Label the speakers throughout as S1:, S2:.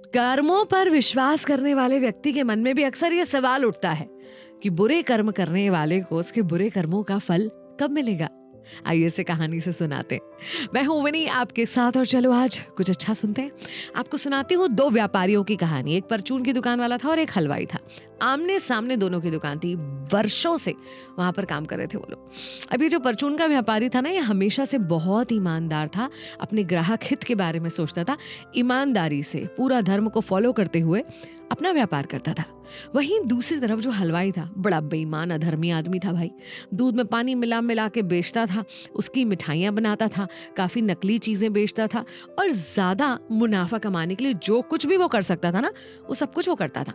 S1: कर्मों पर विश्वास करने वाले व्यक्ति के मन में भी अक्सर ये सवाल उठता है कि बुरे कर्म करने वाले को उसके बुरे कर्मों का फल कब मिलेगा। आइए इसे कहानी से सुनाते हैं। मैं हूं विनी आपके साथ और चलो आज कुछ अच्छा सुनते हैं। आपको सुनाती हूँ दो व्यापारियों की कहानी। एक परचून की दुकान वाला था और एक हलवाई था। आमने सामने दोनों की दुकान थी। वर्षों से वहां पर काम कर रहे थे वो लोग। अब ये जो परचून का व्यापारी था ना, ये हमेशा से बहुत ईमानदार था। अपने ग्राहक हित के बारे में सोचता था। ईमानदारी से पूरा धर्म को फॉलो करते हुए अपना व्यापार करता था। वहीं दूसरी तरफ जो हलवाई था, बड़ा बेईमान अधर्मी आदमी था भाई। दूध में पानी मिला मिला के बेचता था, उसकी मिठाइयाँ बनाता था, काफ़ी नकली चीज़ें बेचता था और ज़्यादा मुनाफा कमाने के लिए जो कुछ भी वो कर सकता था ना, वो सब कुछ वो करता था।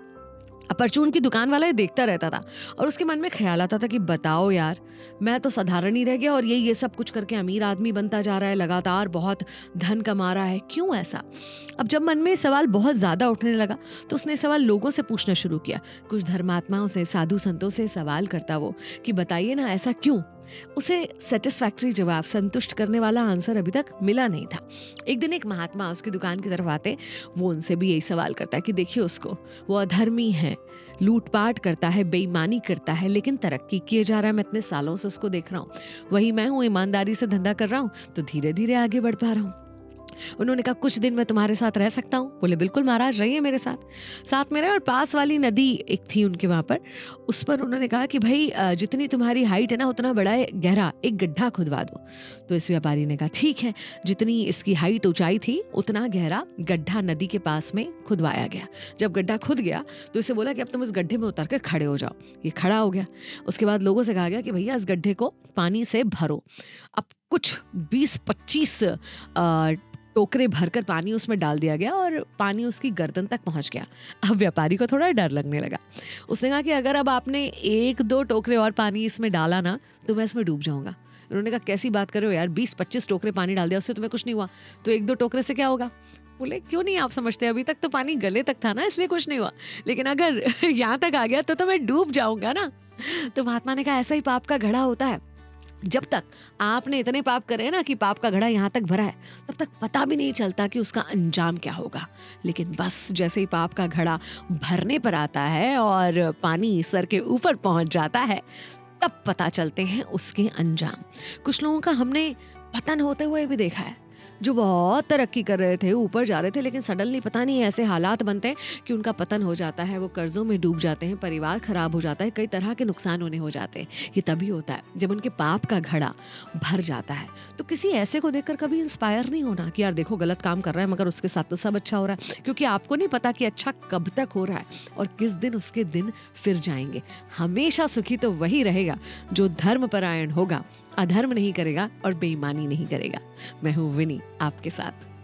S1: अब परचून की दुकान वाला ये देखता रहता था और उसके मन में ख्याल आता था कि बताओ यार, मैं तो साधारण ही रह गया और ये सब कुछ करके अमीर आदमी बनता जा रहा है, लगातार बहुत धन कमा रहा है, क्यों ऐसा। अब जब मन में सवाल बहुत ज़्यादा उठने लगा तो उसने सवाल लोगों से पूछना शुरू किया। कुछ धर्मात्माओं से, साधु संतों से सवाल करता वो कि बताइए ना ऐसा क्यों। उसे सेटिस्फैक्टरी जवाब, संतुष्ट करने वाला आंसर अभी तक मिला नहीं था। एक दिन एक महात्मा उसकी दुकान की तरफ आते, वो उनसे भी यही सवाल करता है कि देखिए उसको, वो अधर्मी है, लूटपाट करता है, बेईमानी करता है, लेकिन तरक्की किए जा रहा है। मैं इतने सालों से उसको देख रहा हूँ। वही मैं हूँ, ईमानदारी से धंधा कर रहा हूँ तो धीरे धीरे आगे बढ़ पा रहा हूँ। उन्होंने कहा कुछ दिन मैं तुम्हारे साथ रह सकता हूँ। बोले बिल्कुल महाराज, रहिए मेरे साथ में रहे। और पास वाली नदी एक थी उनके वहाँ पर, उस पर उन्होंने कहा कि भाई जितनी तुम्हारी हाइट है ना, उतना बड़ा गहरा एक गड्ढा खुदवा दो। तो इस व्यापारी ने कहा ठीक है। जितनी इसकी हाइट, ऊंचाई थी, उतना गहरा गड्ढा नदी के पास में खुदवाया गया। जब गड्ढा खुद गया तो इसे बोला कि अब तुम इस गड्ढे में उतर कर खड़े हो जाओ। ये खड़ा हो गया। उसके बाद लोगों से कहा गया कि भैया इस गड्ढे को पानी से भरो। अब कुछ 20-25 टोकरे भरकर पानी उसमें डाल दिया गया और पानी उसकी गर्दन तक पहुंच गया। अब व्यापारी को थोड़ा डर लगने लगा। उसने कहा कि अगर अब आपने 1-2 टोकरे और पानी इसमें डाला ना तो मैं इसमें डूब जाऊंगा। उन्होंने कहा कैसी बात कर रहे हो यार, 20-25 टोकरे पानी डाल दिया, उससे तुम्हें कुछ नहीं हुआ, तो 1-2 टोकरे से क्या होगा। बोले क्यों नहीं आप समझते, अभी तक तो पानी गले तक था ना, इसलिए कुछ नहीं हुआ, लेकिन अगर यहाँ तक आ गया तो मैं डूब जाऊंगा ना। तो महात्मा ने कहा ऐसा ही पाप का घड़ा होता है। जब तक आपने इतने पाप करे ना कि पाप का घड़ा यहाँ तक भरा है, तब तक पता भी नहीं चलता कि उसका अंजाम क्या होगा। लेकिन बस जैसे ही पाप का घड़ा भरने पर आता है और पानी सर के ऊपर पहुंच जाता है, तब पता चलते हैं उसके अंजाम। कुछ लोगों का हमने पतन होते हुए भी देखा है, जो बहुत तरक्की कर रहे थे, ऊपर जा रहे थे, लेकिन सडनली पता नहीं ऐसे हालात बनते हैं कि उनका पतन हो जाता है। वो कर्जों में डूब जाते हैं, परिवार खराब हो जाता है, कई तरह के नुकसान उन्हें हो जाते हैं। ये तभी होता है जब उनके पाप का घड़ा भर जाता है। तो किसी ऐसे को देखकर कभी इंस्पायर नहीं होना कि यार देखो गलत काम कर रहा है मगर उसके साथ तो सब अच्छा हो रहा है, क्योंकि आपको नहीं पता कि अच्छा कब तक हो रहा है और किस दिन उसके दिन फिर जाएंगे। हमेशा सुखी तो वही रहेगा जो धर्मपरायण होगा, अधर्म नहीं करेगा और बेईमानी नहीं करेगा। मैं हूँ विनी आपके साथ।